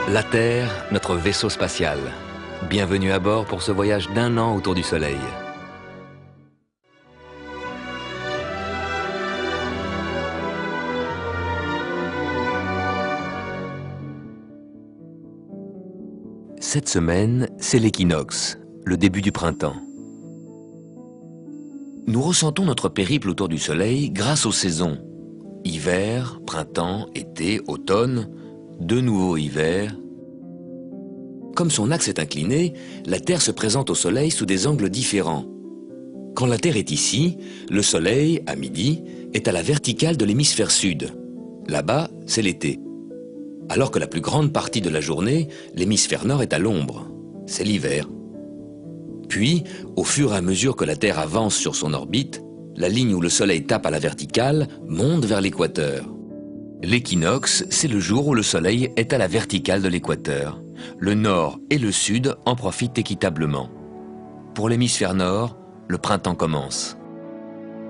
La Terre, notre vaisseau spatial. Bienvenue à bord pour ce voyage d'1 an autour du Soleil. Cette semaine, c'est l'équinoxe, le début du printemps. Nous ressentons notre périple autour du Soleil grâce aux saisons. Hiver, printemps, été, automne, de nouveau hiver. Comme son axe est incliné, la Terre se présente au Soleil sous des angles différents. Quand la Terre est ici, le Soleil, à midi, est à la verticale de l'hémisphère sud. Là-bas, c'est l'été. Alors que la plus grande partie de la journée, l'hémisphère nord est à l'ombre. C'est l'hiver. Puis, au fur et à mesure que la Terre avance sur son orbite, la ligne où le Soleil tape à la verticale monte vers l'équateur. L'équinoxe, c'est le jour où le Soleil est à la verticale de l'équateur. Le nord et le sud en profitent équitablement. Pour l'hémisphère nord, le printemps commence.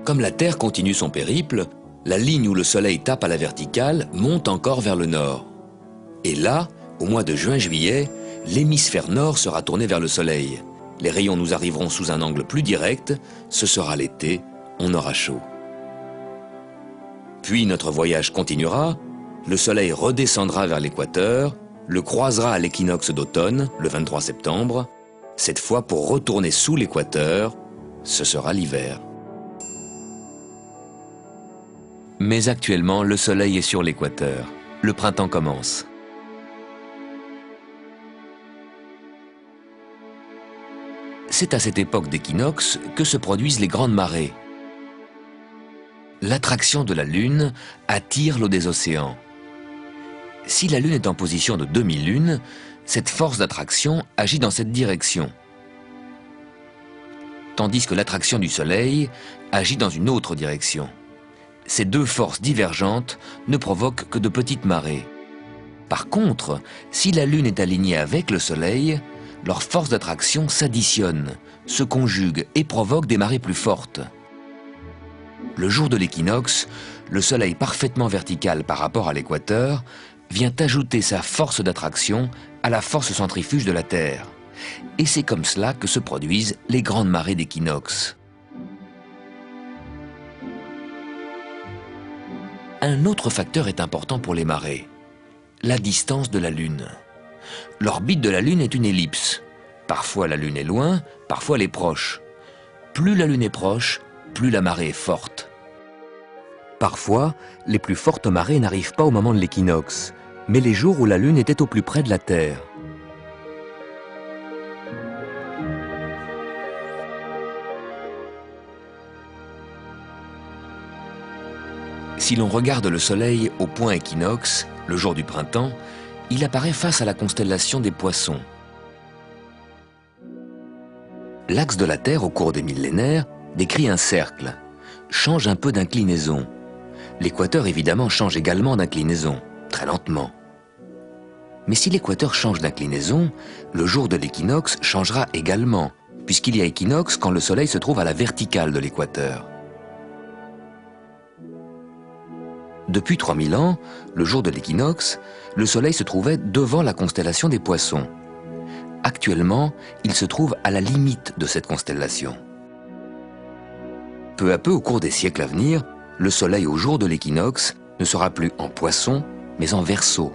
Comme la Terre continue son périple, la ligne où le Soleil tape à la verticale monte encore vers le nord. Et là, au mois de juin-juillet, l'hémisphère nord sera tourné vers le Soleil. Les rayons nous arriveront sous un angle plus direct, ce sera l'été, on aura chaud. Puis notre voyage continuera, le Soleil redescendra vers l'équateur, le croisera à l'équinoxe d'automne, le 23 septembre, cette fois pour retourner sous l'équateur, ce sera l'hiver. Mais actuellement, le Soleil est sur l'équateur, le printemps commence. C'est à cette époque d'équinoxe que se produisent les grandes marées. L'attraction de la Lune attire l'eau des océans. Si la Lune est en position de demi-lune, cette force d'attraction agit dans cette direction. Tandis que l'attraction du Soleil agit dans une autre direction. Ces deux forces divergentes ne provoquent que de petites marées. Par contre, si la Lune est alignée avec le Soleil, leurs forces d'attraction s'additionnent, se conjuguent et provoquent des marées plus fortes. Le jour de l'équinoxe, le Soleil parfaitement vertical par rapport à l'équateur vient ajouter sa force d'attraction à la force centrifuge de la Terre. Et c'est comme cela que se produisent les grandes marées d'équinoxe. Un autre facteur est important pour les marées, la distance de la Lune. L'orbite de la Lune est une ellipse. Parfois la Lune est loin, parfois elle est proche. Plus la Lune est proche, plus la marée est forte. Parfois, les plus fortes marées n'arrivent pas au moment de l'équinoxe, mais les jours où la Lune était au plus près de la Terre. Si l'on regarde le Soleil au point équinoxe, le jour du printemps, il apparaît face à la constellation des Poissons. L'axe de la Terre au cours des millénaires décrit un cercle, change un peu d'inclinaison. L'équateur évidemment change également d'inclinaison, très lentement. Mais si l'équateur change d'inclinaison, le jour de l'équinoxe changera également, puisqu'il y a équinoxe quand le Soleil se trouve à la verticale de l'équateur. Depuis 3000 ans, le jour de l'équinoxe, le Soleil se trouvait devant la constellation des Poissons. Actuellement, il se trouve à la limite de cette constellation. Peu à peu, au cours des siècles à venir, le Soleil au jour de l'équinoxe ne sera plus en Poisson, mais en Verseau.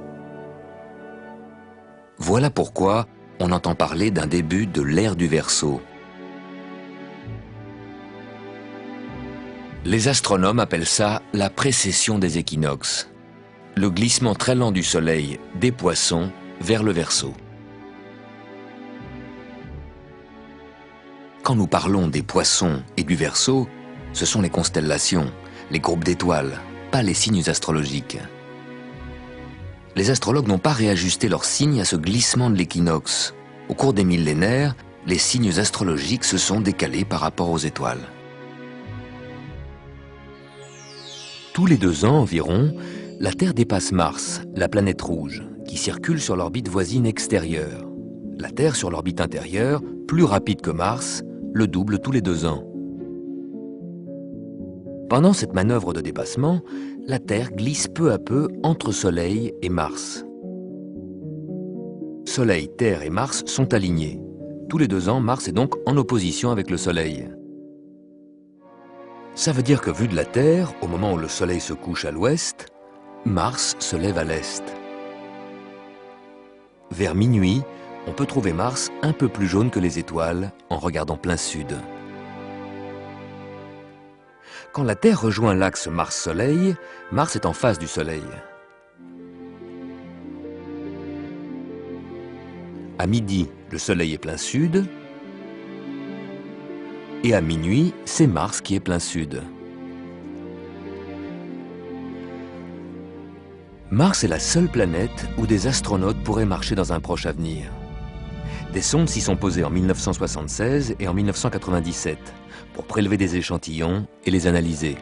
Voilà pourquoi on entend parler d'un début de l'ère du Verseau. Les astronomes appellent ça la précession des équinoxes, le glissement très lent du Soleil des Poissons vers le Verseau. Quand nous parlons des Poissons et du Verseau, ce sont les constellations, les groupes d'étoiles, pas les signes astrologiques. Les astrologues n'ont pas réajusté leurs signes à ce glissement de l'équinoxe. Au cours des millénaires, les signes astrologiques se sont décalés par rapport aux étoiles. Tous les 2 ans environ, la Terre dépasse Mars, la planète rouge, qui circule sur l'orbite voisine extérieure. La Terre sur l'orbite intérieure, plus rapide que Mars, le double tous les 2 ans. Pendant cette manœuvre de dépassement, la Terre glisse peu à peu entre Soleil et Mars. Soleil, Terre et Mars sont alignés. Tous les 2 ans, Mars est donc en opposition avec le Soleil. Ça veut dire que vu de la Terre, au moment où le Soleil se couche à l'ouest, Mars se lève à l'est. Vers minuit, on peut trouver Mars un peu plus jaune que les étoiles en regardant plein sud. Quand la Terre rejoint l'axe Mars-Soleil, Mars est en face du Soleil. À midi, le Soleil est plein sud, et à minuit, c'est Mars qui est plein sud. Mars est la seule planète où des astronautes pourraient marcher dans un proche avenir. Des sondes s'y sont posées en 1976 et en 1997 pour prélever des échantillons et les analyser.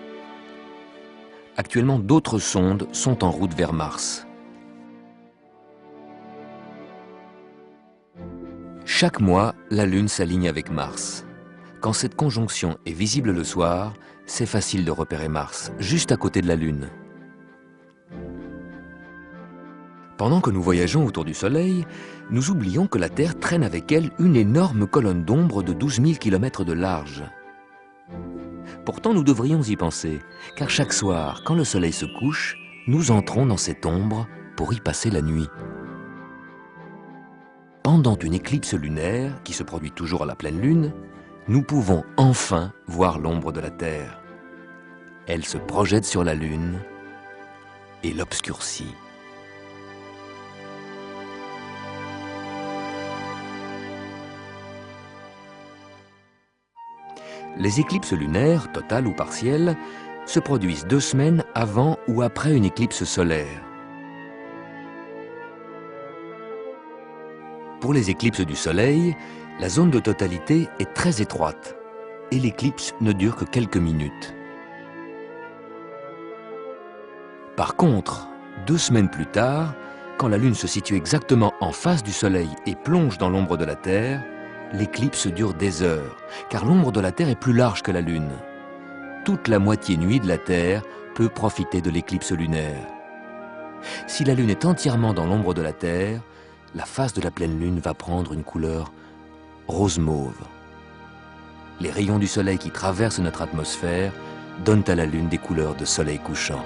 Actuellement, d'autres sondes sont en route vers Mars. Chaque mois, la Lune s'aligne avec Mars. Quand cette conjonction est visible le soir, c'est facile de repérer Mars, juste à côté de la Lune. Pendant que nous voyageons autour du Soleil, nous oublions que la Terre traîne avec elle une énorme colonne d'ombre de 12 000 km de large. Pourtant, nous devrions y penser, car chaque soir, quand le Soleil se couche, nous entrons dans cette ombre pour y passer la nuit. Pendant une éclipse lunaire, qui se produit toujours à la pleine Lune, nous pouvons enfin voir l'ombre de la Terre. Elle se projette sur la Lune et l'obscurcit. Les éclipses lunaires, totales ou partielles, se produisent 2 semaines avant ou après une éclipse solaire. Pour les éclipses du Soleil, la zone de totalité est très étroite et l'éclipse ne dure que quelques minutes. Par contre, 2 semaines plus tard, quand la Lune se situe exactement en face du Soleil et plonge dans l'ombre de la Terre, l'éclipse dure des heures, car l'ombre de la Terre est plus large que la Lune. Toute la moitié nuit de la Terre peut profiter de l'éclipse lunaire. Si la Lune est entièrement dans l'ombre de la Terre, la face de la pleine Lune va prendre une couleur rose-mauve. Les rayons du Soleil qui traversent notre atmosphère donnent à la Lune des couleurs de soleil couchant.